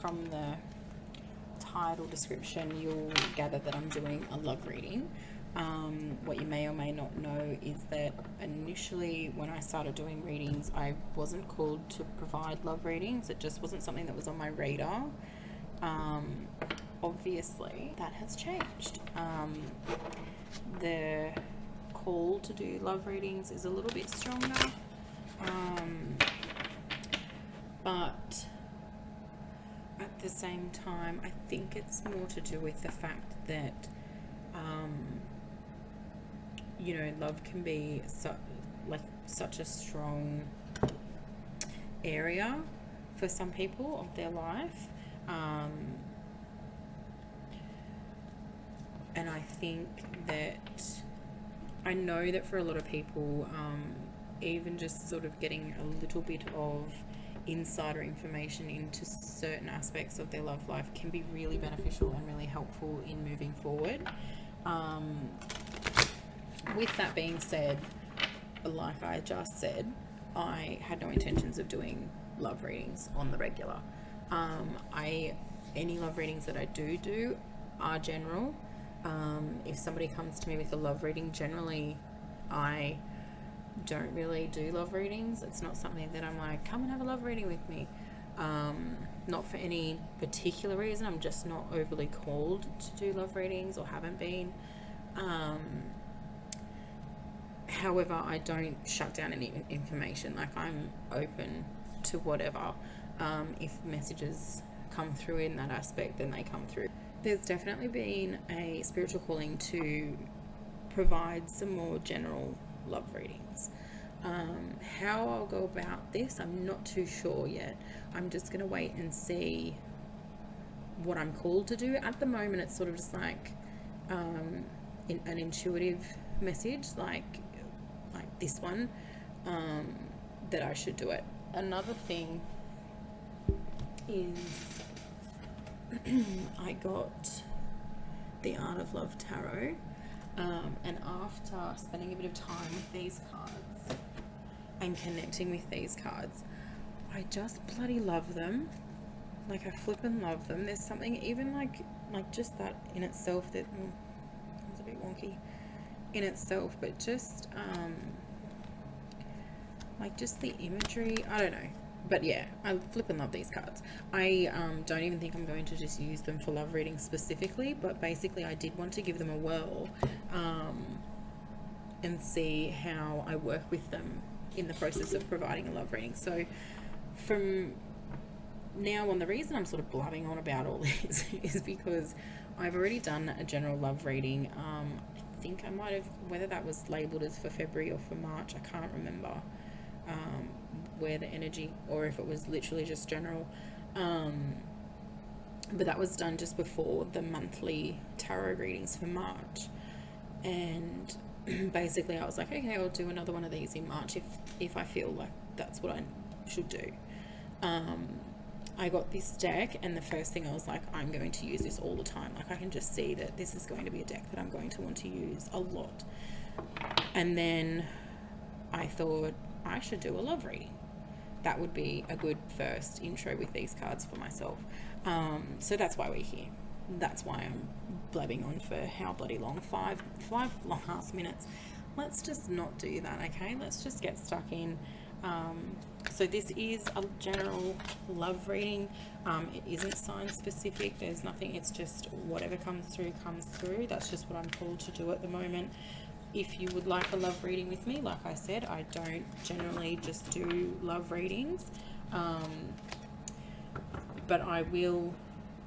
from the title description, you'll gather that I'm doing a love reading. What you may or may not know is that initially when I started doing readings, I wasn't called to provide love readings. It just wasn't something that was on my radar. Obviously that has changed. The call to do love readings is a little bit stronger, but at the same time I think it's more to do with the fact that you know, love can be such a strong area for some people of their life, and I think that I know that for a lot of people, even just sort of getting a little bit of insider information into certain aspects of their love life can be really beneficial and really helpful in moving forward. With that being said, like I just said, I had no intentions of doing love readings on the regular. Any love readings that I do are general. If somebody comes to me with a love reading, generally I don't really do love readings. It's not something that I'm like, come and have a love reading with me. Not for any particular reason. I'm just not overly called to do love readings, or haven't been. However, I don't shut down any information. Like, I'm open to whatever. If messages come through in that aspect, then they come through. There's definitely been a spiritual calling to provide some more general love readings. How I'll go about this, I'm not too sure yet. I'm just going to wait and see what I'm called to do. At the moment, it's sort of just like an intuitive message, like this one, that I should do it. Another thing is I got the Art of Love Tarot, and after spending a bit of time with these cards and connecting with these cards, I just bloody love them. Like, I flippin' love them. There's something even like just that in itself that was a bit wonky in itself, but just like just the imagery, I don't know. But yeah, I flippin' love these cards. I don't even think I'm going to just use them for love reading specifically, but basically I did want to give them a whirl and see how I work with them in the process of providing a love reading. So from now on, the reason I'm sort of blabbing on about all this is because I've already done a general love reading. I think I might have, whether that was labelled as for February or for March, I can't remember where the energy, or if it was literally just general. But that was done just before the monthly tarot readings for March. And basically I was like, okay, I'll do another one of these in March if I feel like that's what I should do. I got this deck, and the first thing I was like, I'm going to use this all the time. Like, I can just see that this is going to be a deck that I'm going to want to use a lot. And then I thought I should do a love reading. That would be a good first intro with these cards for myself. So that's why we're here. That's why I'm blabbing on for how bloody long, five long ass minutes. Let's just not do that, okay? Let's just get stuck in. So this is a general love reading. It isn't sign specific. There's nothing. It's just whatever comes through, comes through. That's just what I'm called to do at the moment. If you would like a love reading with me, like I said, I don't generally just do love readings, but I will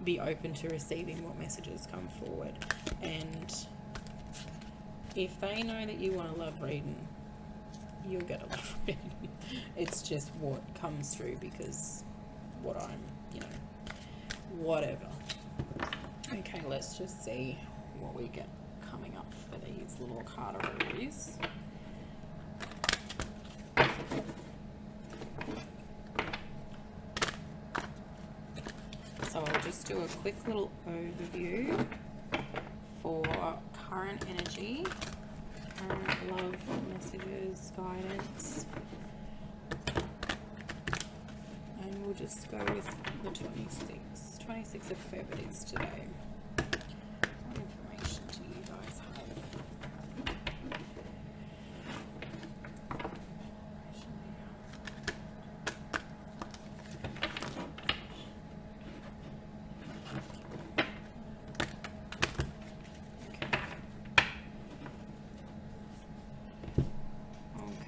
be open to receiving what messages come forward. And if they know that you want a love reading, you'll get a love reading. It's just what comes through, because what I'm, whatever. Okay, let's just see what we get coming up for these little cardaroos. So I'll just do a quick little overview for current energy, current love messages, guidance, and we'll just go with the 26. 26th of February it is today. What information do you guys have?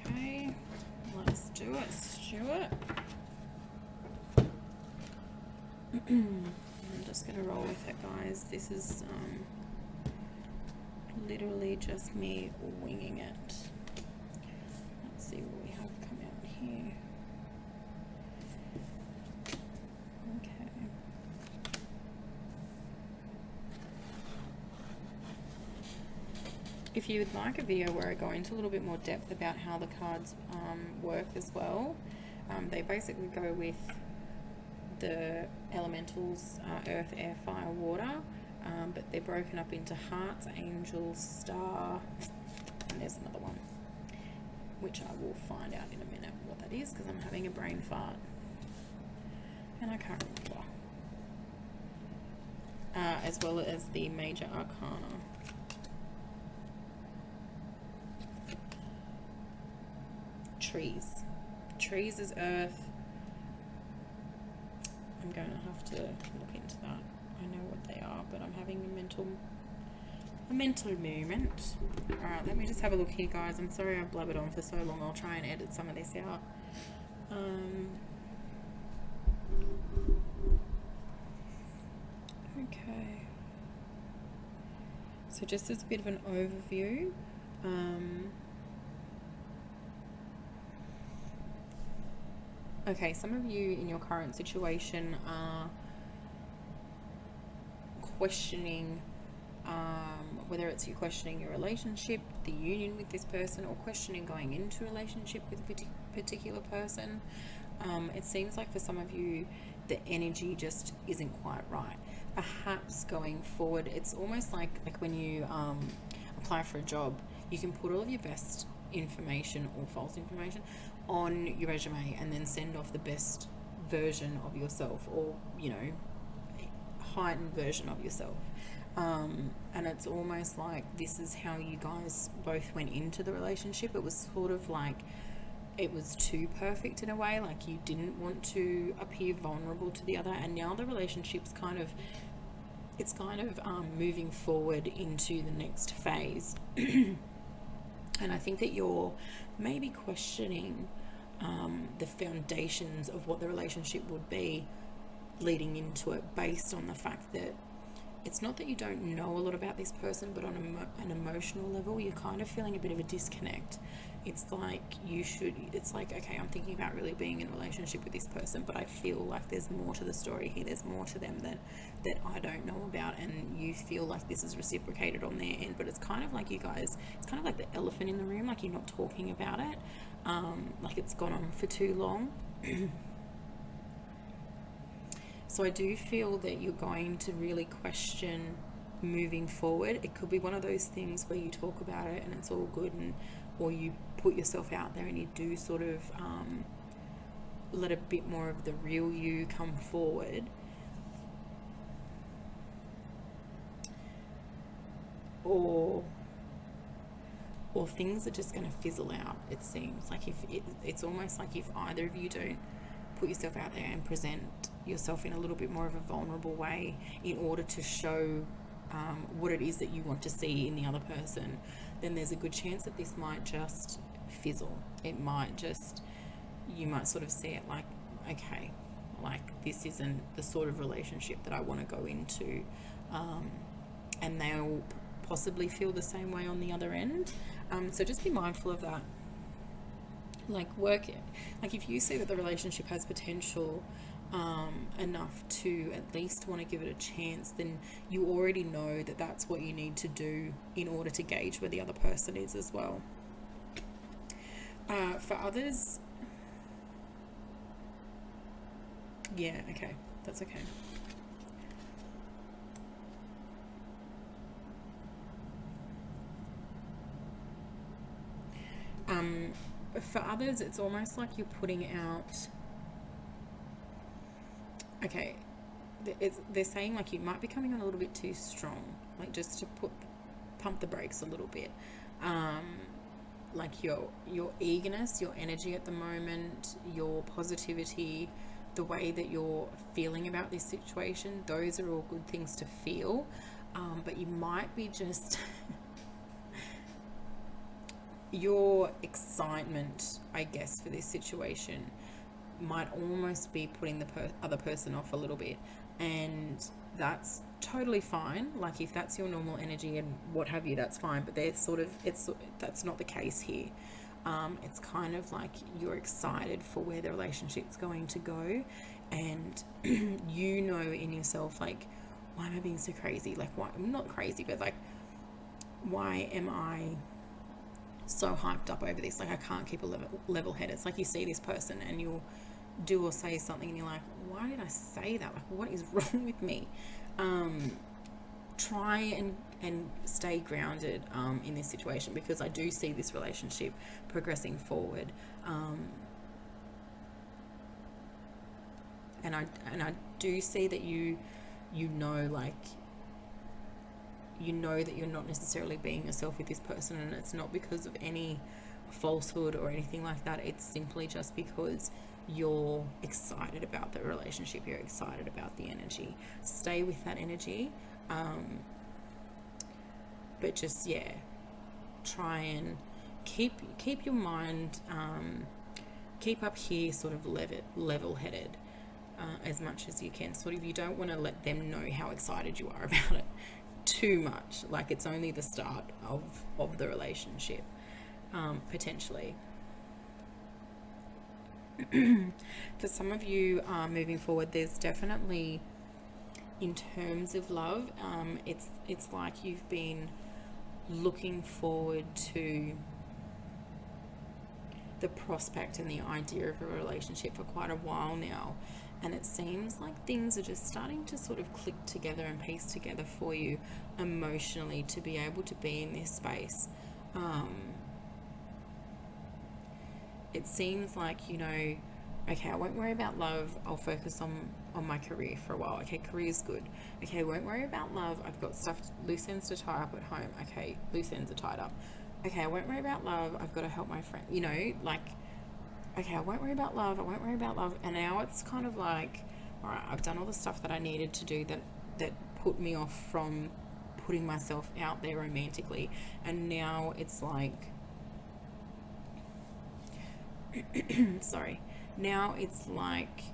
Okay, let's do it, Stuart. I'm just going to roll with it, guys. This is literally just me winging it. Let's see what we have come out here. Okay. If you would like a video where I go into a little bit more depth about how the cards work as well, they basically go with the elementals, earth, air, fire, water, but they're broken up into hearts, angels, star, and there's another one, which I will find out in a minute what that is, because I'm having a brain fart and I can't remember. As well as the major arcana. Trees is earth. I'm going to have to look into that. I know what they are, but I'm having a mental moment. Alright, let me just have a look here, guys. I'm sorry I've blabbered on for so long. I'll try and edit some of this out. Okay. So just as a bit of an overview, okay, some of you in your current situation are questioning, whether it's you questioning your relationship, the union with this person, or questioning going into a relationship with a particular person. It seems like for some of you, the energy just isn't quite right. Perhaps going forward, it's almost like when you apply for a job, you can put all of your best information or false information on your resume and then send off the best version of yourself, or heightened version of yourself, and it's almost like this is how you guys both went into the relationship. It was sort of like it was too perfect in a way, like you didn't want to appear vulnerable to the other, and now the relationship's kind of moving forward into the next phase. And I think that you're maybe questioning the foundations of what the relationship would be leading into it, based on the fact that it's not that you don't know a lot about this person, but on an emotional level, you're kind of feeling a bit of a disconnect. It's like okay, I'm thinking about really being in a relationship with this person, but I feel like there's more to the story here. There's more to them that I don't know about, and you feel like this is reciprocated on their end, but it's kind of like you guys, it's kind of like the elephant in the room, like you're not talking about it, like it's gone on for too long. So I do feel that you're going to really question moving forward. It could be one of those things where you talk about it and it's all good, or you put yourself out there and you do sort of let a bit more of the real you come forward. Or things are just going to fizzle out. It seems like it's almost like if either of you don't put yourself out there and present yourself in a little bit more of a vulnerable way in order to show what it is that you want to see in the other person, then there's a good chance that this might just fizzle. It might just, you might sort of see it like, okay, like this isn't the sort of relationship that I want to go into, and they'll possibly feel the same way on the other end. So just be mindful of that. Like if you see that the relationship has potential enough to at least want to give it a chance, then you already know that that's what you need to do in order to gauge where the other person is as well. For others, yeah, okay, that's okay. For others, it's almost like you're putting out, okay, they're saying like you might be coming on a little bit too strong, like just to pump the brakes a little bit. Like your eagerness, your energy at the moment, your positivity, the way that you're feeling about this situation, those are all good things to feel. But you might be just your excitement, I guess, for this situation might almost be putting the other person off a little bit, and that's totally fine. Like if that's your normal energy and what have you, that's fine. But that's not the case here. It's kind of like you're excited for where the relationship's going to go, and you know in yourself, like, why am I being so crazy? Like, why? I'm not crazy, but like, why am I so hyped up over this? Like, I can't keep a level head. It's like you see this person and you'll do or say something and you're like, why did I say that? Like, what is wrong with me? Try and stay grounded in this situation, because I do see this relationship progressing forward, and I do see that you know, like, you know that you're not necessarily being yourself with this person, and it's not because of any falsehood or anything like that. It's simply just because you're excited about the relationship, you're excited about the energy. Stay with that energy, but just try and keep your mind, keep up here sort of level-headed as much as you can. Sort of, you don't want to let them know how excited you are about it too much. Like, it's only the start of the relationship, potentially. For some of you moving forward, there's definitely, in terms of love, it's like you've been looking forward to the prospect and the idea of a relationship for quite a while now, and it seems like things are just starting to sort of click together and piece together for you emotionally to be able to be in this space. It seems like, you know, okay, I won't worry about love, I'll focus on my career for a while. Okay, career's good. Okay, I won't worry about love, I've got loose ends to tie up at home. Okay, loose ends are tied up. Okay, I won't worry about love, I've got to help my friend. You know, like, okay, I won't worry about love, and now it's kind of like, all right, I've done all the stuff that I needed to do that put me off from putting myself out there romantically, and now it's like, sorry, now it's like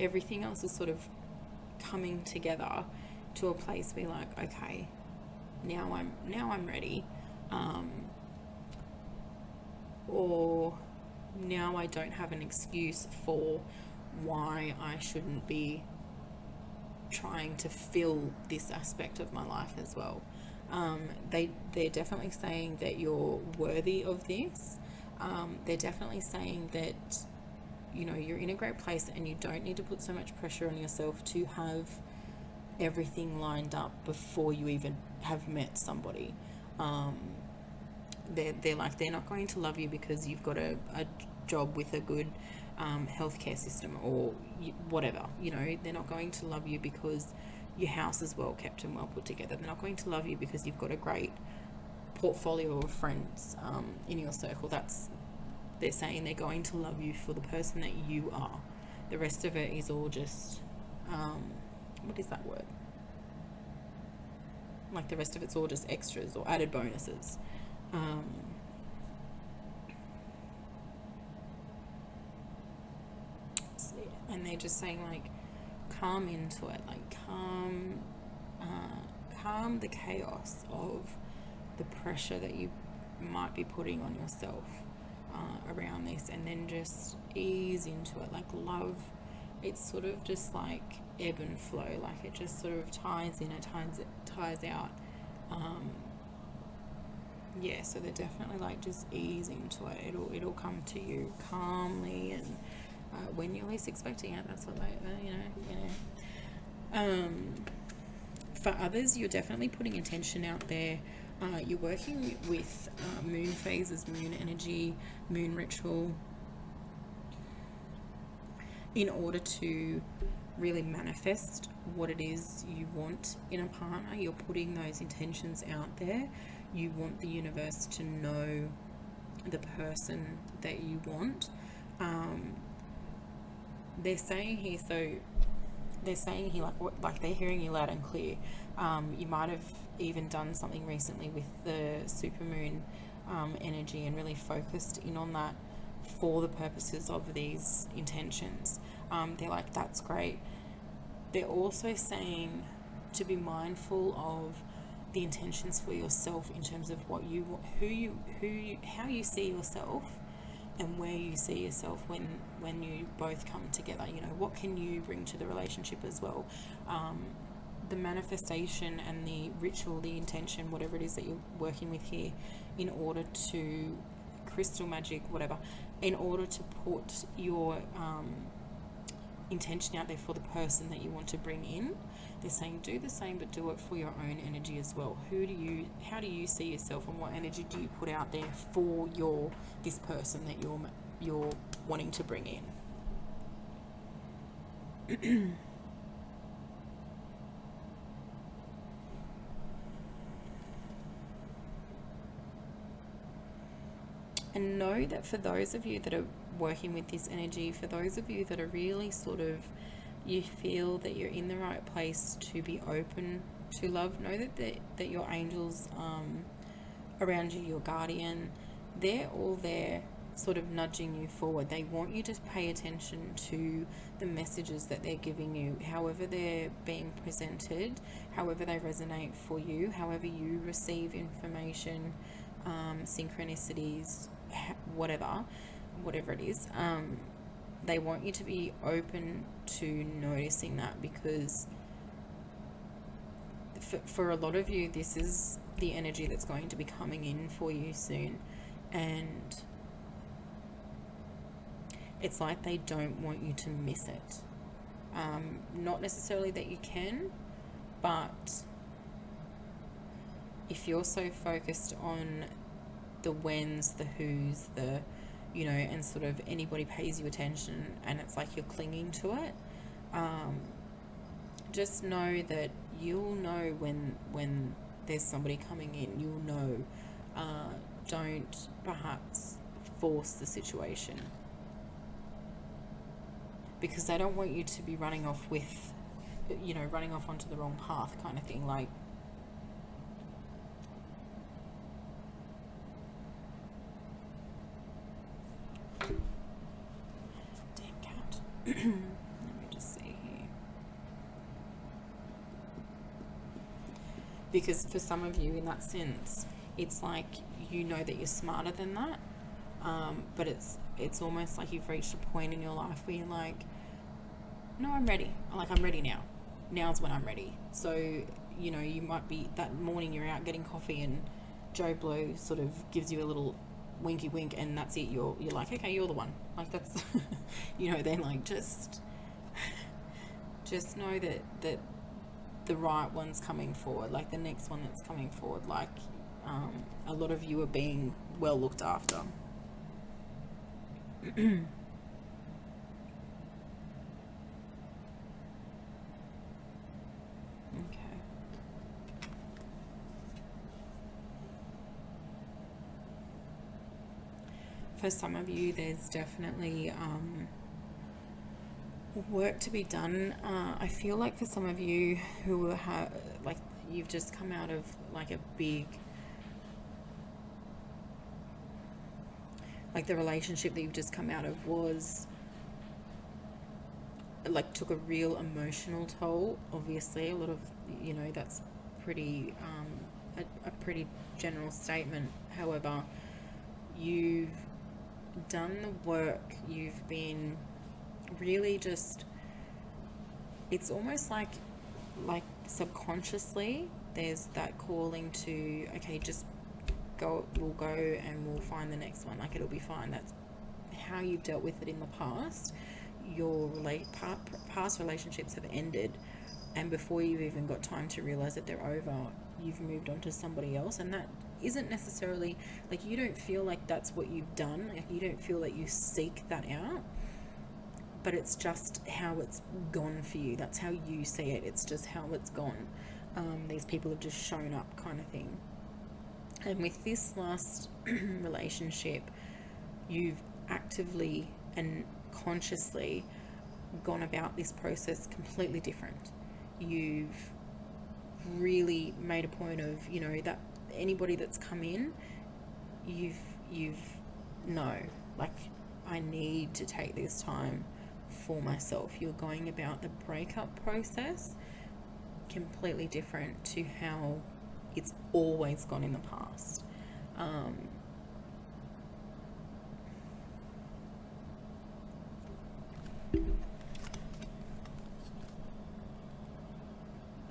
everything else is sort of coming together to a place where, like, okay, now I'm ready, or now I don't have an excuse for why I shouldn't be trying to fill this aspect of my life as well. They're definitely saying that you're worthy of this. They're definitely saying that, you know, you're in a great place and you don't need to put so much pressure on yourself to have everything lined up before you even have met somebody. They're like, they're not going to love you because you've got a job with a good healthcare system or whatever. You know, they're not going to love you because your house is well kept and well put together. They're not going to love you because you've got a great portfolio of friends in your circle. They're saying they're going to love you for the person that you are. The rest of it is all just what is that word? Like, the rest of it's all just extras or added bonuses. So, yeah. And they're just saying, like, calm into it, like calm the chaos of the pressure that you might be putting on yourself around this, and then just ease into it. Like, love, it's sort of just like ebb and flow, like it just sort of ties in, it ties out. So they're definitely like, just ease into it. It'll come to you calmly and when you're least expecting it. That's what for others, you're definitely putting intention out there. You're working with moon phases, moon energy, moon ritual, in order to really manifest what it is you want in a partner. You're putting those intentions out there. You want the universe to know the person that you want. They're saying here, like they're hearing you loud and clear. You might have even done something recently with the supermoon energy and really focused in on that for the purposes of these intentions. They're like, that's great. They're also saying to be mindful of the intentions for yourself in terms of what you, how you see yourself, and where you see yourself when you both come together. You know, what can you bring to the relationship as well? The manifestation and the ritual, the intention, whatever it is that you're working with here, in order to crystal magic, whatever, in order to put your intention out there for the person that you want to bring in. They're saying do the same, but do it for your own energy as well. How do you see yourself, and what energy do you put out there for this person that you're wanting to bring in? And know that for those of you that are working with this energy, for those of you that are really sort of, you feel that you're in the right place to be open to love, know that your angels around you, your guardian, they're all there sort of nudging you forward. They want you to pay attention to the messages that they're giving you, however they're being presented, however they resonate for you, however you receive information, synchronicities, whatever it is. They want you to be open to noticing that, because for a lot of you, this is the energy that's going to be coming in for you soon, and it's like they don't want you to miss it. Not necessarily that you can, but if you're so focused on the whens, the whos, the, you know, and sort of anybody pays you attention and it's like you're clinging to it, just know that you'll know when there's somebody coming in. You'll know. Don't perhaps force the situation, because they don't want you to be running off onto the wrong path kind of thing. Like, damn cat. Let me just see here. Because for some of you, in that sense, it's like you know that you're smarter than that, but it's almost like you've reached a point in your life where you're like, no, I'm ready. Like, I'm ready now. Now's when I'm ready. So, you know, you might be, that morning you're out getting coffee and Joe Blow sort of gives you a little winky wink, and that's it. You're like, okay, you're the one. Like, that's, you know, then like, just know that the right one's coming forward, like the next one that's coming forward. Like, a lot of you are being well looked after. Okay. For some of you, there's definitely work to be done. I feel like for some of you who have, like, you've just come out of like a big, like the relationship that you've just come out of was like, took a real emotional toll. Obviously, a lot of, you know, that's pretty a pretty general statement. However, you've done the work. You've been really just, it's almost like subconsciously there's that calling to, okay, just go, we'll go and we'll find the next one, like, it'll be fine. That's how you've dealt with it in the past. Your past relationships have ended, and before you've even got time to realize that they're over, you've moved on to somebody else. And that isn't necessarily, like, you don't feel like that's what you've done. Like, you don't feel that you seek that out, but it's just how it's gone for you. That's how you see it. It's just how it's gone. These people have just shown up, kind of thing. And with this last relationship, you've actively and consciously gone about this process completely different. You've really made a point of, you know, that anybody that's come in, you've no, like, I need to take this time for myself. You're going about the breakup process completely different to how it's always gone in the past.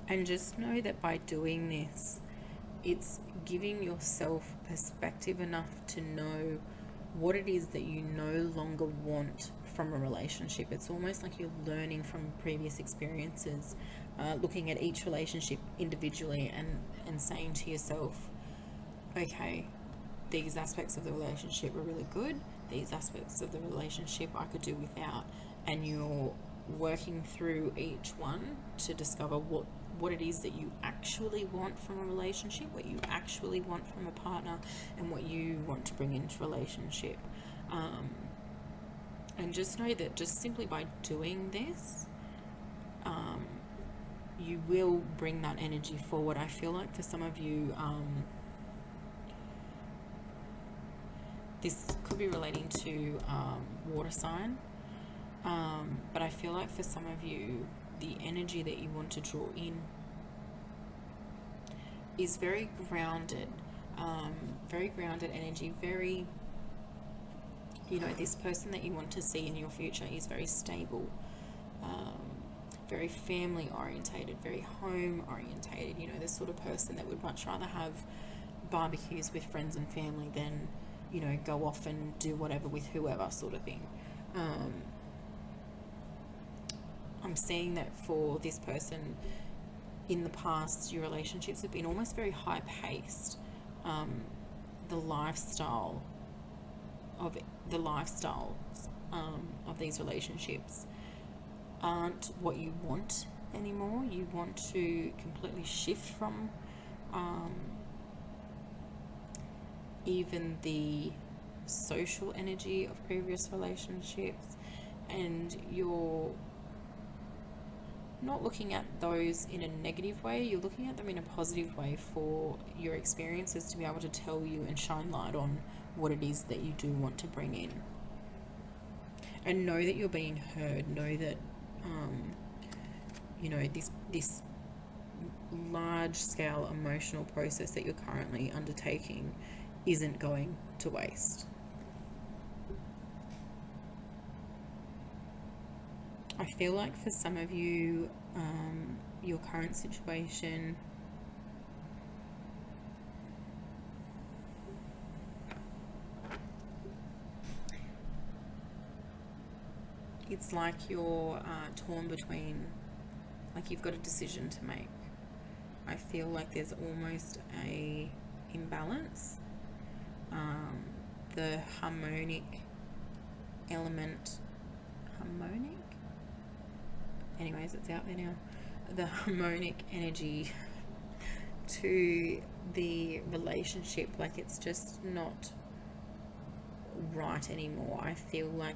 And just know that by doing this, it's giving yourself perspective enough to know what it is that you no longer want from a relationship. It's almost like you're learning from previous experiences, looking at each relationship individually and saying to yourself, okay, these aspects of the relationship are really good, these aspects of the relationship I could do without, and you're working through each one to discover what it is that you actually want from a relationship, what you actually want from a partner, and what you want to bring into a relationship. And just know that just simply by doing this, you will bring that energy forward. I feel like for some of you, this could be relating to water sign, but I feel like for some of you, the energy that you want to draw in is very grounded energy, very, you know, this person that you want to see in your future is very stable, very family orientated, very home orientated, you know, the sort of person that would much rather have barbecues with friends and family than, you know, go off and do whatever with whoever, sort of thing. I'm seeing that for this person in the past, your relationships have been almost very high paced. The lifestyles of these relationships aren't what you want anymore. You want to completely shift from even the social energy of previous relationships, and you're not looking at those in a negative way, you're looking at them in a positive way for your experiences to be able to tell you and shine light on what it is that you do want to bring in. And know that you're being heard. Know that, you know, this large-scale emotional process that you're currently undertaking isn't going to waste. I feel like for some of you, your current situation it's like you're torn between, like you've got a decision to make. I feel like there's almost a imbalance. The harmonic element, anyways, it's out there now. The harmonic energy to the relationship, like it's just not right anymore. I feel like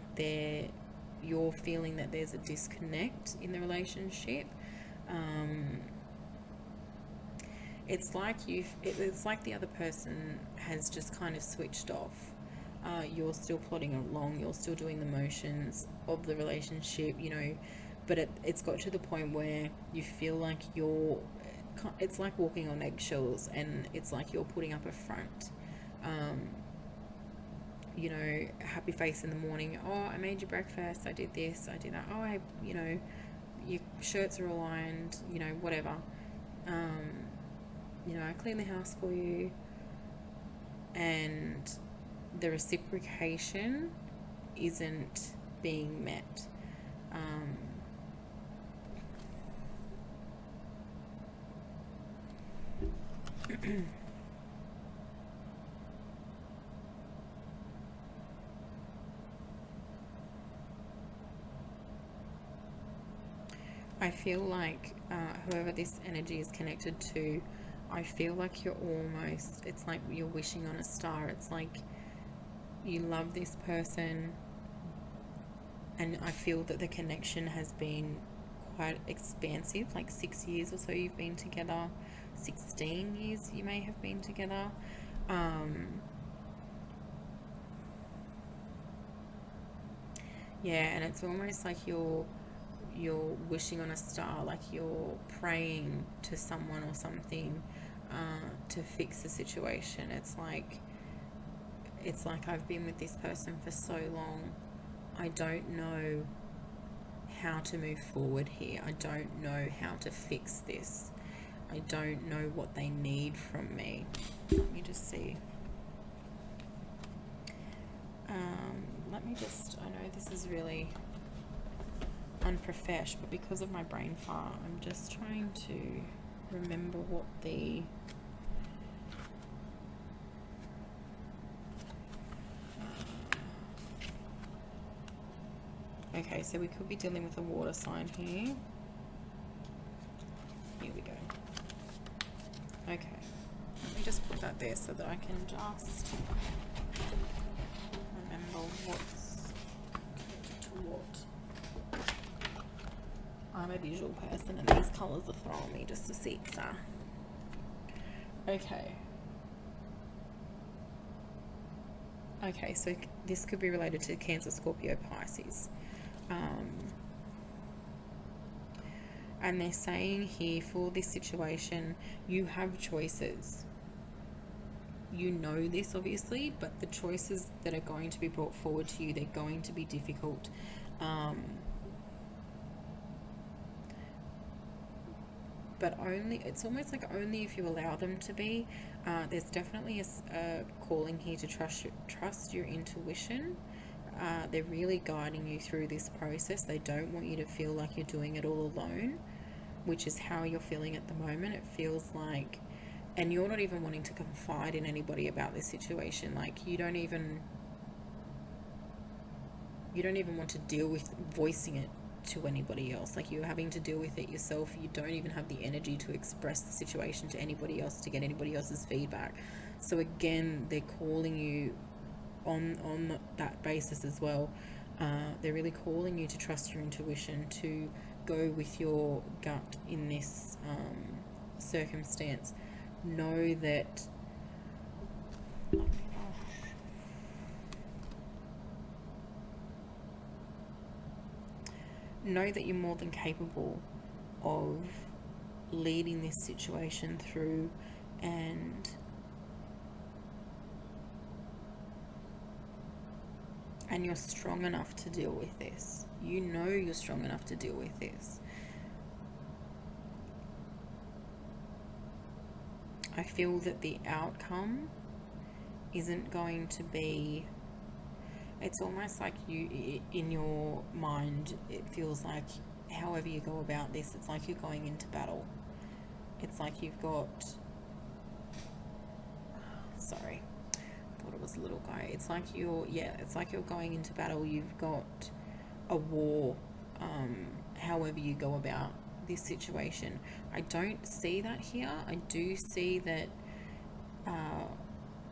you're feeling that there's a disconnect in the relationship. It's like it's like the other person has just kind of switched off. You're still plodding along, you're still doing the motions of the relationship, you know, but it's got to the point where you feel like it's like walking on eggshells, and it's like you're putting up a front. You know, happy face in the morning. Oh, I made you breakfast. I did this. I did that. Oh, you know, your shirts are all ironed. You know, whatever. You know, I cleaned the house for you. And the reciprocation isn't being met. I feel like whoever this energy is connected to, I feel like you're almost, it's like you're wishing on a star. It's like you love this person, and I feel that the connection has been quite expansive, like 6 years or so you've been together, 16 years you may have been together. Yeah, and it's almost like you're wishing on a star, like you're praying to someone or something to fix the situation. It's like I've been with this person for so long. I don't know how to move forward here. I don't know how to fix this. I don't know what they need from me. Let me just see. I know this is really unprofesh, but because of my brain fart, I'm just trying to remember what the okay, so we could be dealing with a water sign here. Here we go. Okay, let me just put that there so that I can just remember what's connected to what. I'm a visual person, and these colours are throwing me just to see. Okay. Okay, so this could be related to Cancer, Scorpio, Pisces. And they're saying here, for this situation, you have choices. You know this, obviously, but the choices that are going to be brought forward to you, they're going to be difficult. But it's almost like only if you allow them to be. There's definitely a calling here to trust your intuition. They're really guiding you through this process. They don't want you to feel like you're doing it all alone, which is how you're feeling at the moment. It feels like, and you're not even wanting to confide in anybody about this situation. Like you don't even want to deal with voicing it to anybody else. Like you're having to deal with it yourself. You don't even have the energy to express the situation to anybody else, to get anybody else's feedback. So again, they're calling you on that basis as well. They're really calling you to trust your intuition, to go with your gut in this circumstance. Know that you're more than capable of leading this situation through, and you're strong enough to deal with this. You know you're strong enough to deal with this. I feel that the outcome isn't going to be, it's almost like you, in your mind, it feels like however you go about this, it's like you're going into battle. It's like you've got, sorry, I thought it was a little guy. It's like you're going into battle. You've got a war, however you go about this situation. I don't see that here. I do see that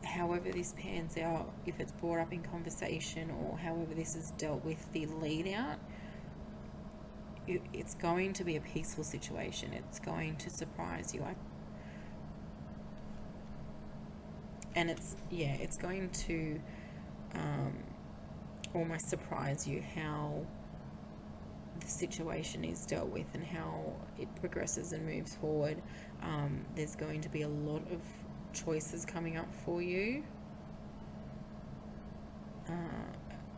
however this pans out, if it's brought up in conversation or however this is dealt with, the lead out, it's going to be a peaceful situation. It's going to surprise you. And it's going to almost surprise you how the situation is dealt with and how it progresses and moves forward. There's going to be a lot of choices coming up for you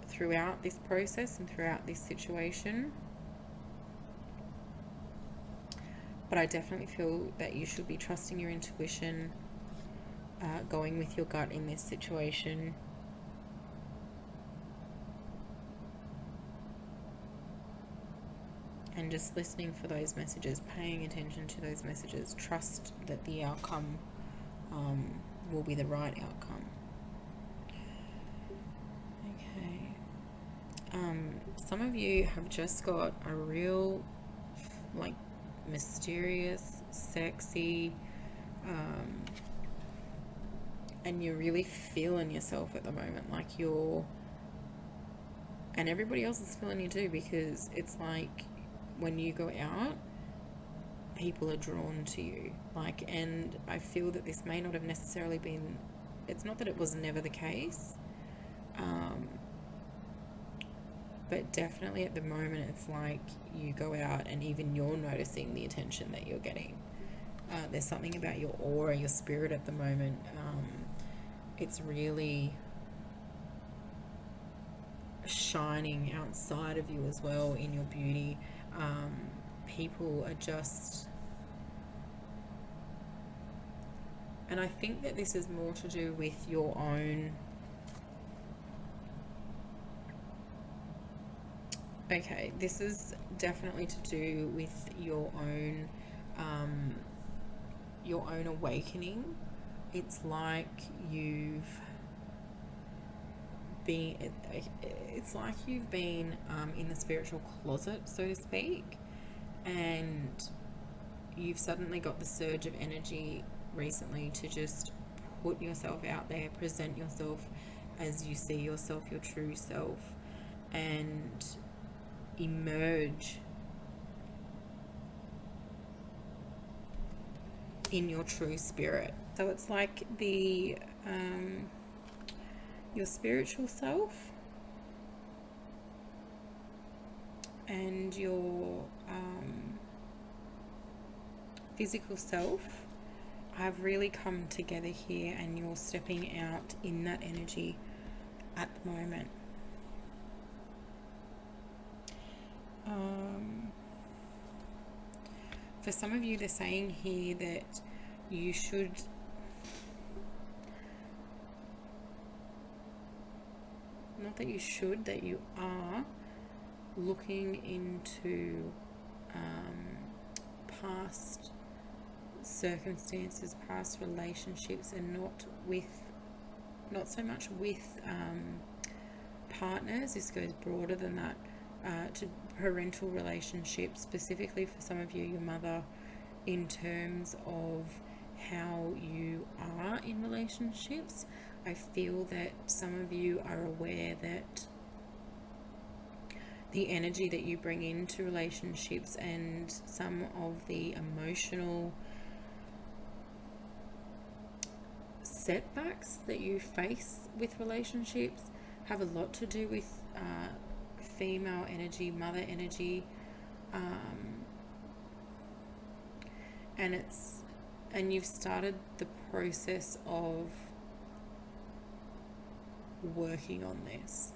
throughout this process and throughout this situation. But I definitely feel that you should be trusting your intuition, going with your gut in this situation. And just listening for those messages, paying attention to those messages. Trust that the outcome will be the right outcome. Okay. Some of you have just got a real like mysterious, sexy, and you're really feeling yourself at the moment, like and everybody else is feeling you too, because it's like when you go out, people are drawn to you. Like, and I feel that this may not have necessarily been, it's not that it was never the case, but definitely at the moment it's like you go out and even you're noticing the attention that you're getting. There's something about your aura, your spirit at the moment. It's really shining outside of you as well in your beauty. People are just, and I think that this is more to do with your own, okay, this is definitely to do with your own awakening. It's like you've been, it's like you've been in the spiritual closet, so to speak, and you've suddenly got the surge of energy recently to just put yourself out there, present yourself as you see yourself, your true self, and emerge in your true spirit. So it's like the your spiritual self and your physical self have really come together here, and you're stepping out in that energy at the moment. For some of you, they're saying here that you should not that you should, that you are looking into past circumstances, past relationships, and not so much with partners. This goes broader than that, to parental relationships, specifically for some of you, your mother, in terms of how you are in relationships. I feel that some of you are aware that the energy that you bring into relationships and some of the emotional setbacks that you face with relationships have a lot to do with female energy, mother energy, and you've started the process of working on this.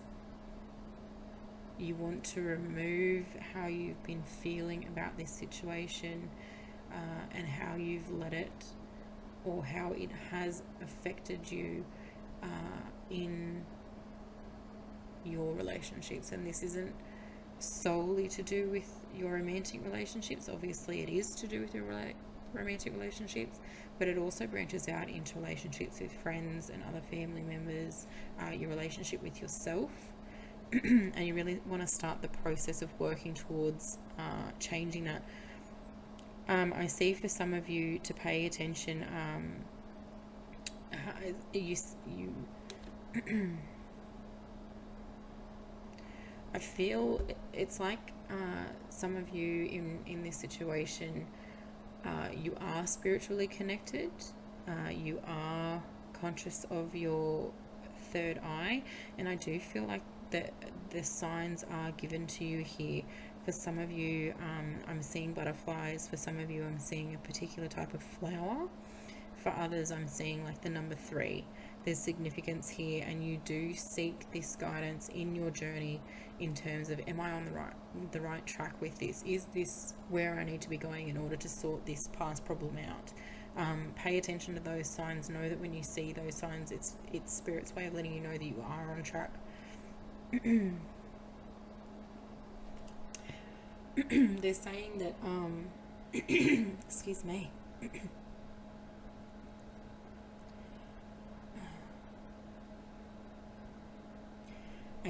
You want to remove how you've been feeling about this situation, and how you've let it, or how it has affected you in your relationships. And this isn't solely to do with your romantic relationships. Obviously it is to do with your romantic relationships, but it also branches out into relationships with friends and other family members, your relationship with yourself. And you really want to start the process of working towards changing that. I see for some of you to pay attention, I feel it's like some of you in this situation, you are spiritually connected, you are conscious of your third eye, and I do feel like the signs are given to you here. For some of you, I'm seeing butterflies. For some of you, I'm seeing a particular type of flower. For others, I'm seeing like the number 3. There's significance here, and you do seek this guidance in your journey in terms of, am I on the right track with this? Is this where I need to be going in order to sort this past problem out? Pay attention to those signs. Know that when you see those signs, it's Spirit's way of letting you know that you are on track. They're saying that excuse me.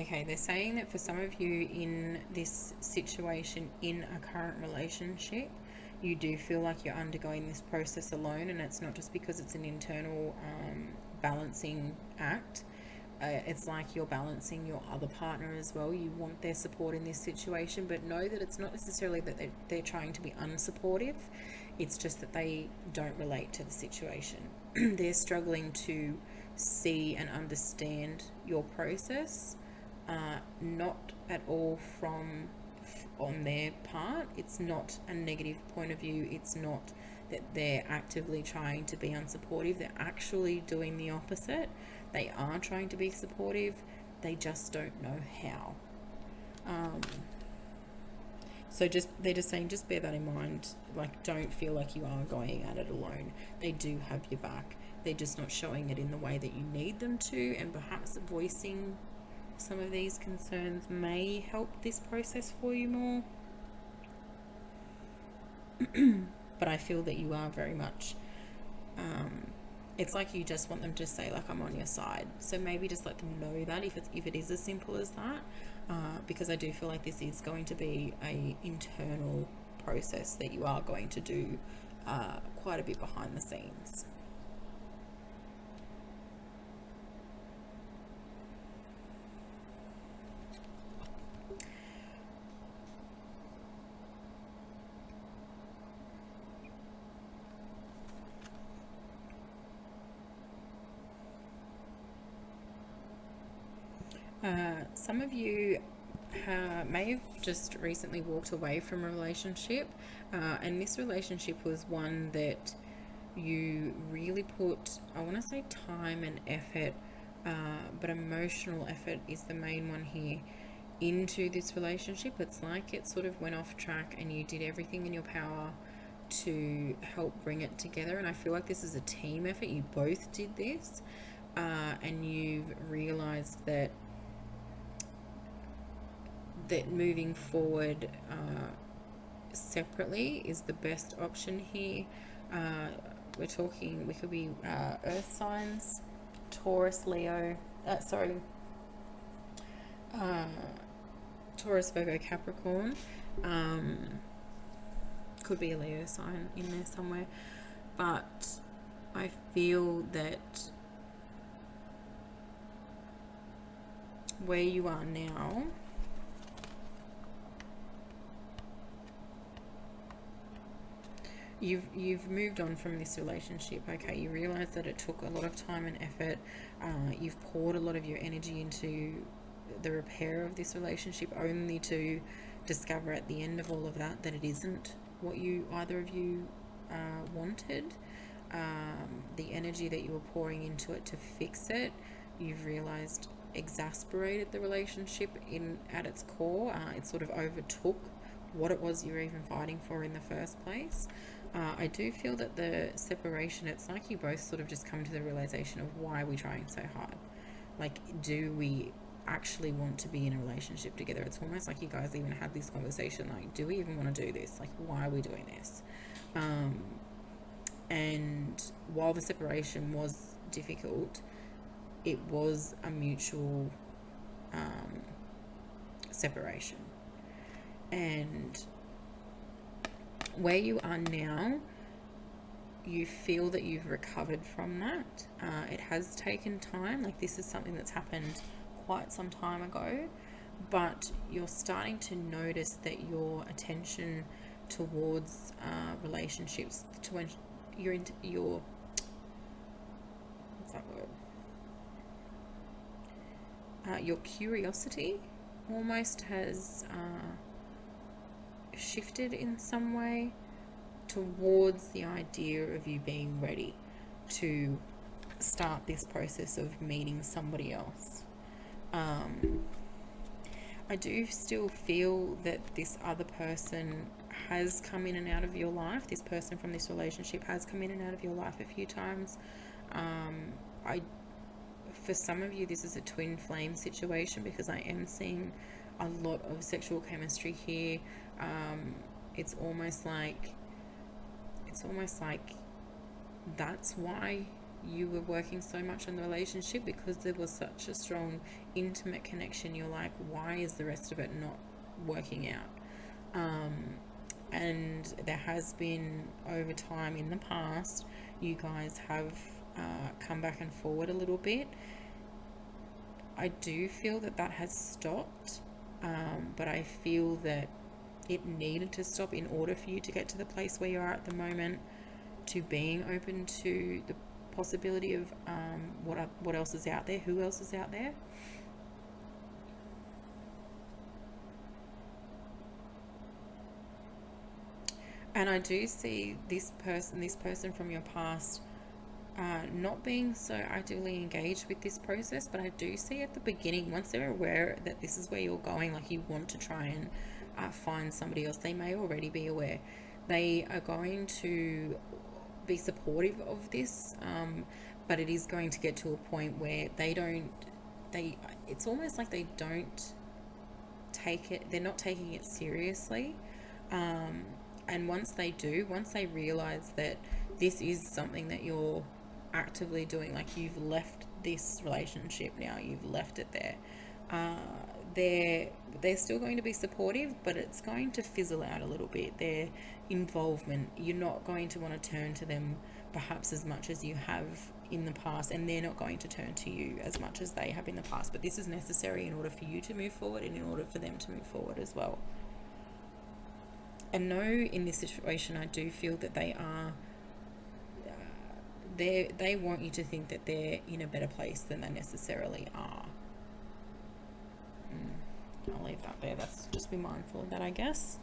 Okay, they're saying that for some of you in this situation, in a current relationship, you do feel like you're undergoing this process alone, and it's not just because it's an internal balancing act. It's like you're balancing your other partner as well. You want their support in this situation, but know that it's not necessarily that they're trying to be unsupportive. It's just that they don't relate to the situation. They're struggling to see and understand your process, not at all from on their part. It's not a negative point of view. It's not that they're actively trying to be unsupportive. They're actually doing the opposite. They are trying to be supportive. They just don't know how. So they're just saying, just bear that in mind. Like, don't feel like you are going at it alone. They do have your back. They're just not showing it in the way that you need them to, and perhaps voicing some of these concerns may help this process for you more. But I feel that you are very much, it's like you just want them to say, like, I'm on your side. So maybe just let them know that if it is as simple as that, because I do feel like this is going to be a internal process that you are going to do quite a bit behind the scenes. Some of you may have just recently walked away from a relationship, and this relationship was one that you really put, I want to say, time and effort, but emotional effort is the main one here, into this relationship. It's like it sort of went off track and you did everything in your power to help bring it together. And I feel like this is a team effort. You both did this, and you've realized that moving forward separately is the best option here. We could be earth signs, Taurus, Leo, Taurus, Virgo, Capricorn. Could be a Leo sign in there somewhere. But I feel that where you are now, you've moved on from this relationship. Okay, you realize that it took a lot of time and effort. You've poured a lot of your energy into the repair of this relationship, only to discover at the end of all of that it isn't what either of you wanted. The energy that you were pouring into it to fix it, you've realized exasperated the relationship at its core. It sort of overtook what it was you were even fighting for in the first place. I do feel that the separation, it's like you both sort of just come to the realization of, why are we trying so hard? Like, do we actually want to be in a relationship together? It's almost like you guys even had this conversation, like, do we even want to do this? Like, why are we doing this? And while the separation was difficult, it was a mutual separation. And where you are now, you feel that you've recovered from that. It has taken time. Like, this is something that's happened quite some time ago, but you're starting to notice that your attention towards relationships, what's that word? Your curiosity almost has shifted in some way towards the idea of you being ready to start this process of meeting somebody else. I do still feel that this other person has come in and out of your life. This person from this relationship has come in and out of your life a few times. For some of you, this is a twin flame situation, because I am seeing a lot of sexual chemistry here. It's almost like that's why you were working so much on the relationship, because there was such a strong intimate connection. You're like, why is the rest of it not working out? And there has been, over time in the past, you guys have come back and forward a little bit. I do feel that that has stopped, but I feel that it needed to stop in order for you to get to the place where you are at the moment, to being open to the possibility of what else is out there, who else is out there. And I do see this person from your past, not being so actively engaged with this process, but I do see at the beginning, once they're aware that this is where you're going, like you want to try and find somebody else, they may already be aware. They are going to be supportive of this, but it is going to get to a point where it's almost like they don't take it, they're not taking it seriously. And once they realize that this is something that you're actively doing, like you've left this relationship now, you've left it there, they're still going to be supportive, but it's going to fizzle out a little bit. Their involvement, you're not going to want to turn to them perhaps as much as you have in the past, and they're not going to turn to you as much as they have in the past. But this is necessary in order for you to move forward, and in order for them to move forward as well. And no, in this situation, I do feel that they are, they want you to think that they're in a better place than they necessarily are. I'll leave that there. That's just be mindful of that, I guess.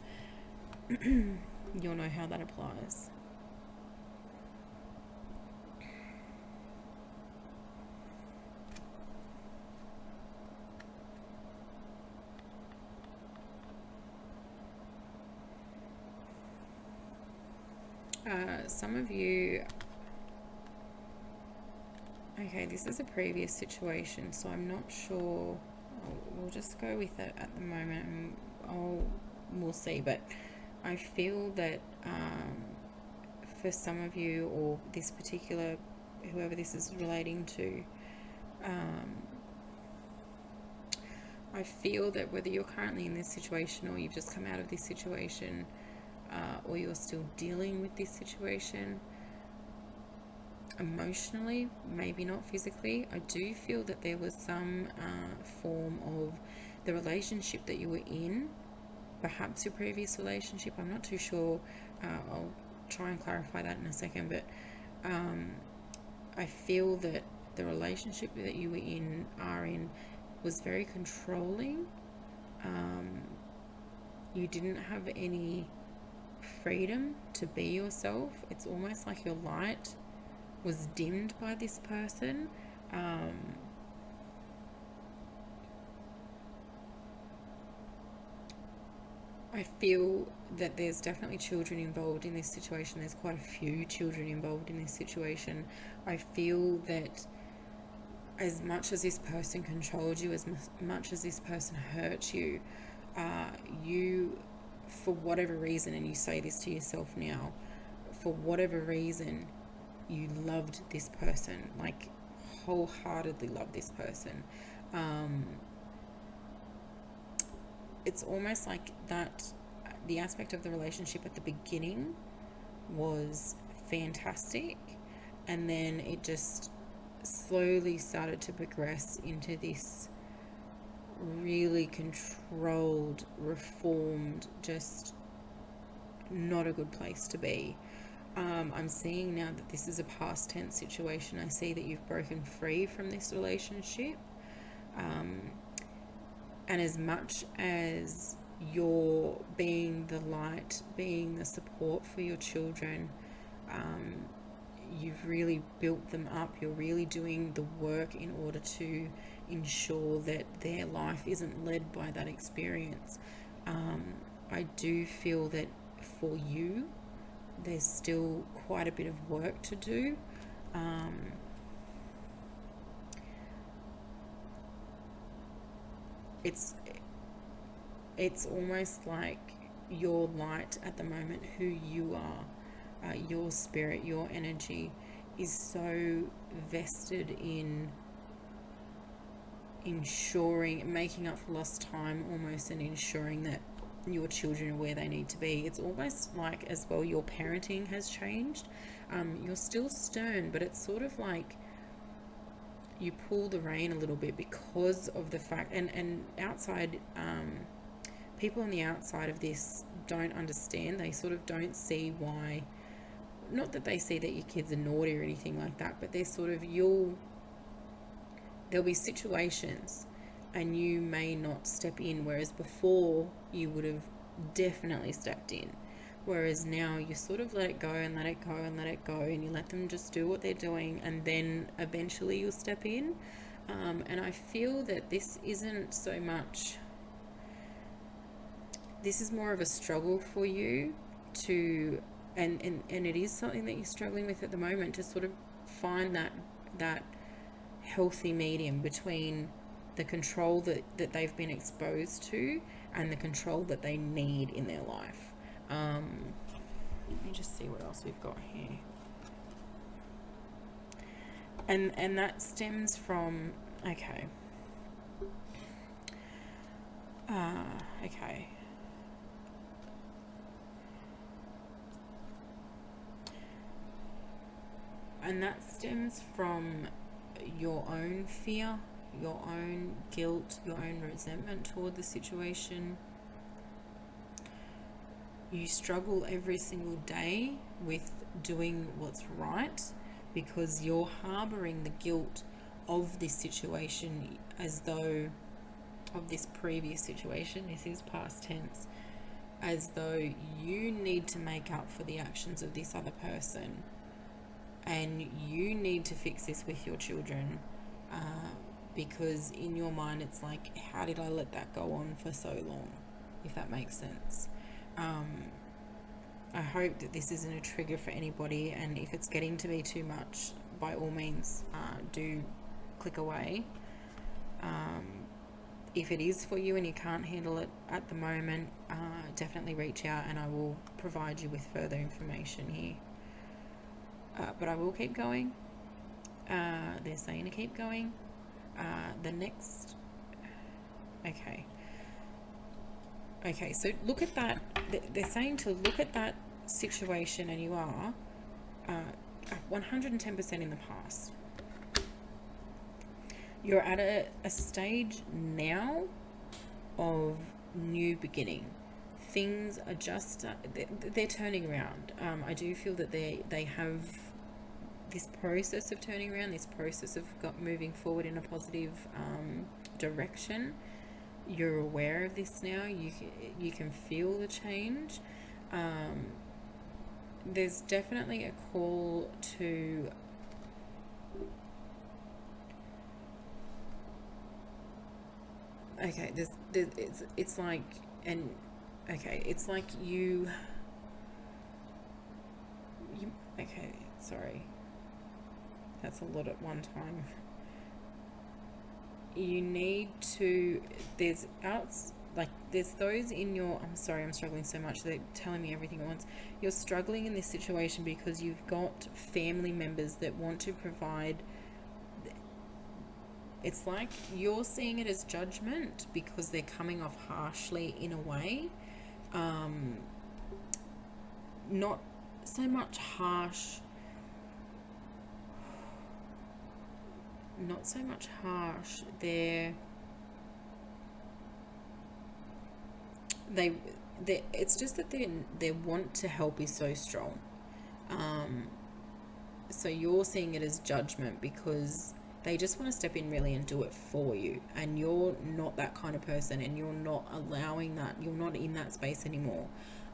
You'll know how that applies. Some of you, okay, this is a previous situation, so I'm not sure. We'll just go with it at the moment, and we'll see. But I feel that for some of you, or this particular, whoever this is relating to, I feel that whether you're currently in this situation, or you've just come out of this situation, or you're still dealing with this situation emotionally, maybe not physically, I do feel that there was some form of the relationship that you were in, perhaps your previous relationship, I'm not too sure, I'll try and clarify that in a second, but I feel that the relationship that you are in was very controlling. You didn't have any freedom to be yourself. It's almost like your light was dimmed by this person. I feel that there's definitely children involved in this situation. There's quite a few children involved in this situation. I feel that as much as this person controlled you, as much as this person hurt you, you, for whatever reason, and you say this to yourself now, for whatever reason, you loved this person, like wholeheartedly loved this person. It's almost like that the aspect of the relationship at the beginning was fantastic, and then it just slowly started to progress into this really controlled, reformed, just not a good place to be. I'm seeing now that this is a past tense situation. I see that you've broken free from this relationship, and as much as you're being the light, being the support for your children, you've really built them up. You're really doing the work in order to ensure that their life isn't led by that experience. I do feel that for you, there's still quite a bit of work to do. It's almost like your light at the moment, who you are, your spirit, your energy is so vested in ensuring, making up for lost time almost, and ensuring that your children are where they need to be. It's almost like, as well, your parenting has changed. You're still stern, but it's sort of like you pull the rein a little bit because of the fact, and outside, people on the outside of this don't understand. They sort of don't see why, not that they see that your kids are naughty or anything like that, but they're sort of, there'll be situations and you may not step in, whereas before you would have definitely stepped in. Whereas now you sort of let it go and let it go and let it go, and you let them just do what they're doing, and then eventually you'll step in. And I feel that this isn't so much, this is more of a struggle for you to, and it is something that you're struggling with at the moment, to sort of find that healthy medium between the control that they've been exposed to and the control that they need in their life. Let me just see what else we've got here. And that stems from, okay. Okay. And that stems from your own fear, your own guilt, your own resentment toward the situation. You struggle every single day with doing what's right because you're harboring the guilt of this situation, as though, of this previous situation, this is past tense, as though you need to make up for the actions of this other person, and you need to fix this with your children, because in your mind it's like, how did I let that go on for so long, if that makes sense. I hope that this isn't a trigger for anybody, and if it's getting to be too much, by all means, do click away. If it is for you and you can't handle it at the moment, definitely reach out and I will provide you with further information here. But I will keep going. They're saying to keep going. The next... Okay, so look at that. They're saying to look at that situation, and you are 110% in the past. You're at a stage now of new beginning. Things are just, they're turning around. I do feel that they have this process of turning around, this process of moving forward in a positive direction. You're aware of this now. You can feel the change. There's definitely a call to it's like, and it's like you sorry, that's a lot at one time. You need to, there's those in your, I'm sorry, I'm struggling so much, they're telling me everything at once. You're struggling in this situation because you've got family members that want to provide. It's like you're seeing it as judgment because they're coming off harshly in a way. Not so much harsh. Not so much harsh. It's just that their want to help is so strong. So you're seeing it as judgment because they just want to step in really and do it for you, and you're not that kind of person, and you're not allowing that. You're not in that space anymore.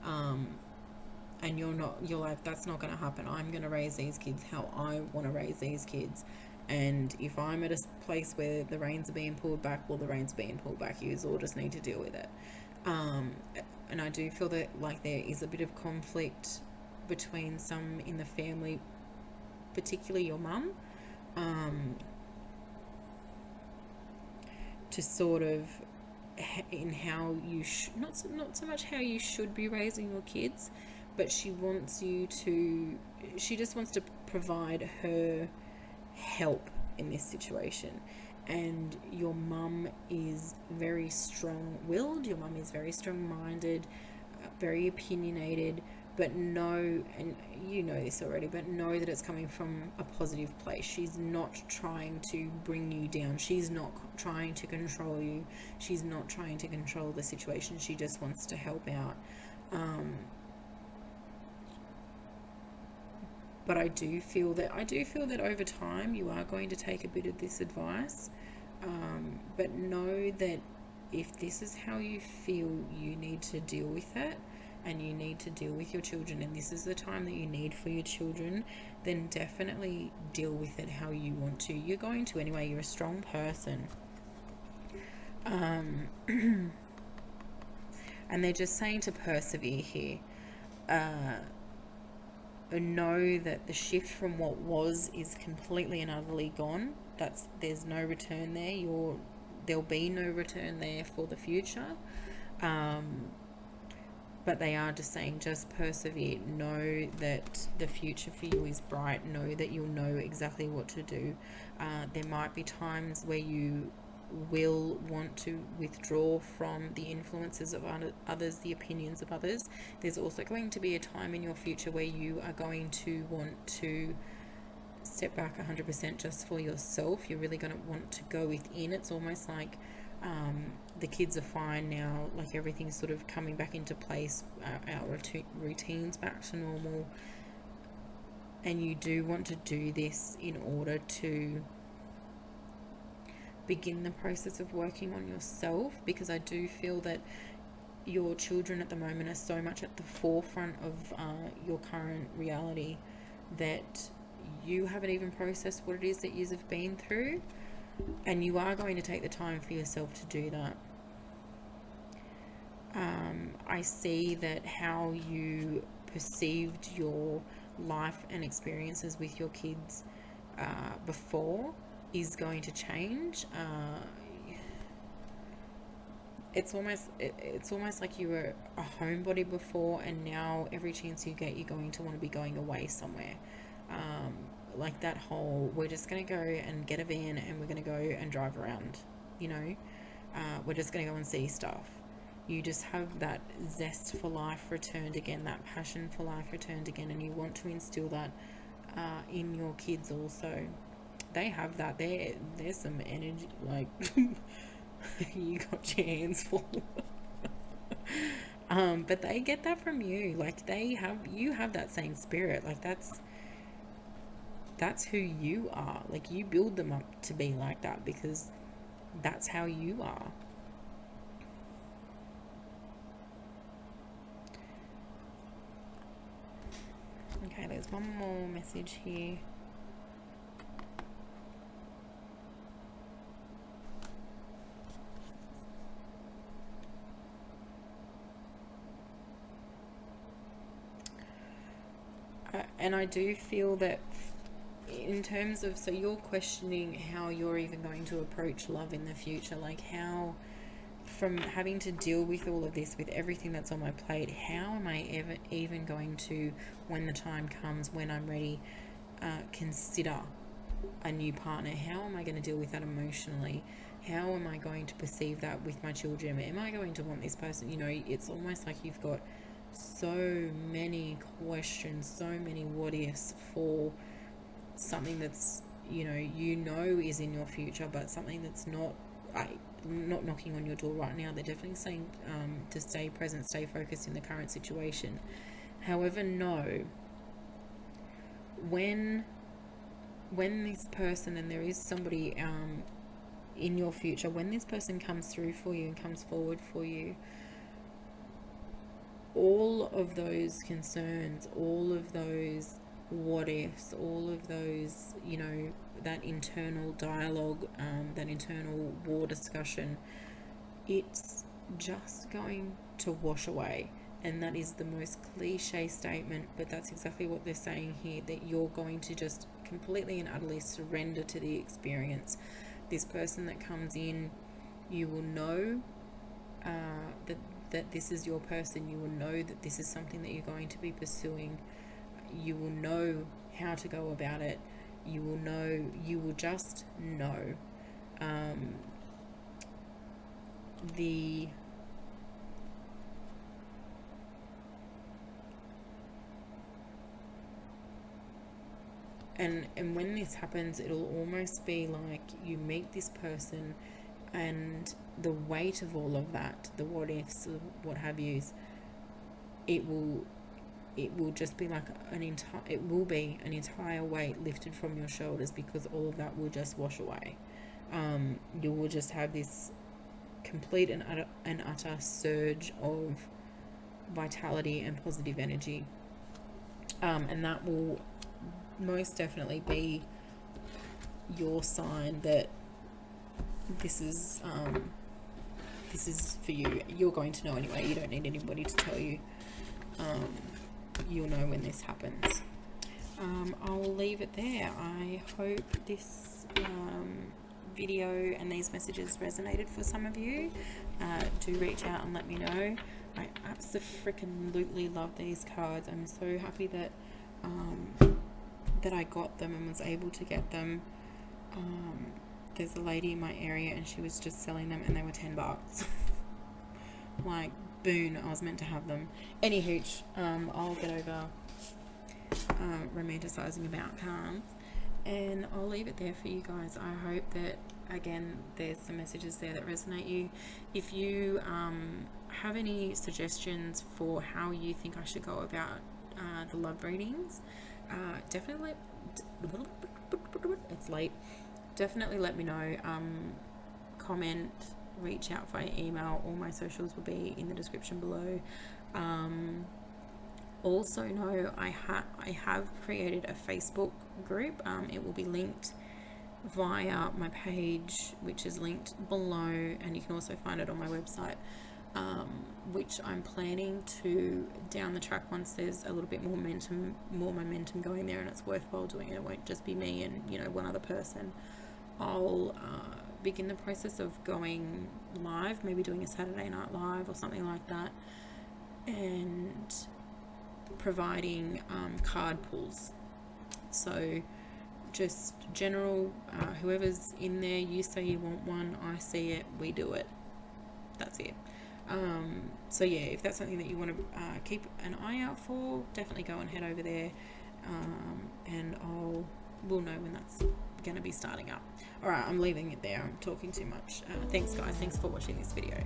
And you're like, that's not going to happen. I'm going to raise these kids how I want to raise these kids. And if I'm at a place where the reins are being pulled back, well, the reins are being pulled back. You all just need to deal with it. And I do feel that like there is a bit of conflict between some in the family, particularly your mum, to sort of in how you not so much how you should be raising your kids, but she just wants to provide her help in this situation. And your mum is very strong-willed, your mum is very strong-minded, very opinionated, but know, and you know this already, but know that it's coming from a positive place. She's not trying to bring you down. She's not trying to control you. She's not trying to control the situation. She just wants to help out. But I do feel that over time you are going to take a bit of this advice. But know that if this is how you feel, you need to deal with it, and you need to deal with your children, and this is the time that you need for your children, then definitely deal with it how you want to. You're going to anyway. You're a strong person. And they're just saying to persevere here. Know that the shift from what was is completely and utterly gone. There's no return there. There'll be no return there for the future. But they are just saying, just persevere. Know that the future for you is bright. Know that you'll know exactly what to do. There might be times where you will want to withdraw from the influences of others, the opinions of others. There's also going to be a time in your future where you are going to want to step back 100% just for yourself. You're really going to want to go within. It's almost like the kids are fine now, like everything's sort of coming back into place, our routines back to normal, and you do want to do this in order to begin the process of working on yourself, because I do feel that your children at the moment are so much at the forefront of your current reality that you haven't even processed what it is that you have been through, and you are going to take the time for yourself to do that. I see that how you perceived your life and experiences with your kids before is going to change. It's almost like you were a homebody before, and now every chance you get, you're going to want to be going away somewhere. Like that whole, we're just going to go and get a van and we're going to go and drive around, we're just going to go and see stuff. You just have that zest for life returned again, that passion for life returned again, and you want to instill that in your kids also. They have that. There's some energy, like you got your hands full. But they get that from you. Like you have that same spirit. Like that's who you are. Like you build them up to be like that because that's how you are. Okay, there's one more message here. And I do feel that in terms of, so you're questioning how you're even going to approach love in the future, like how, from having to deal with all of this, with everything that's on my plate, how am I ever even going to, when the time comes, when I'm ready, consider a new partner? How am I going to deal with that emotionally? How am I going to perceive that with my children? Am I going to want this person? It's almost like you've got so many questions, so many what ifs for something that's is in your future, but something that's not knocking on your door right now. They're definitely saying to stay present, stay focused in the current situation. However, no, when this person, and there is somebody in your future, when this person comes through for you and comes forward for you, all of those concerns, all of those what ifs, all of those, that internal dialogue, that internal war discussion, it's just going to wash away. And that is the most cliche statement, but that's exactly what they're saying here, that you're going to just completely and utterly surrender to the experience. This person that comes in, you will know that this is your person. You will know that this is something that you're going to be pursuing. You will know how to go about it. You will just know and when this happens, it'll almost be like you meet this person, and the weight of all of that, the what ifs, what have yous, it will just be like it will be an entire weight lifted from your shoulders, because all of that will just wash away. You will just have this complete and utter surge of vitality and positive energy, and that will most definitely be your sign that this is for you. You're going to know anyway. You don't need anybody to tell you. You'll know when this happens. I'll leave it there. I hope this video and these messages resonated for some of you. Do reach out and let me know. I absolutely love these cards. I'm so happy that that I got them and was able to get them. There's a lady in my area and she was just selling them and they were $10. Like, boon, I was meant to have them. Any hooch, I'll get over romanticizing about cards, and I'll leave it there for you guys. I hope that, again, there's some messages there that resonate you. If you have any suggestions for how you think I should go about the love readings, definitely it's late. Definitely let me know. Comment, reach out via email. All my socials will be in the description below. Also know I have created a Facebook group. It will be linked via my page, which is linked below, and you can also find it on my website, which I'm planning to, down the track, once there's a little bit more momentum going there and it's worthwhile doing it, it won't just be me and, you know, one other person. I'll begin the process of going live, maybe doing a Saturday night live or something like that, and providing card pulls. So just general, whoever's in there, you say you want one, I see it, we do it. That's it. So yeah, if that's something that you want to keep an eye out for, definitely go and head over there, and we'll know when that's going to be starting up. Alright, I'm leaving it there. I'm talking too much. Thanks guys, thanks for watching this video.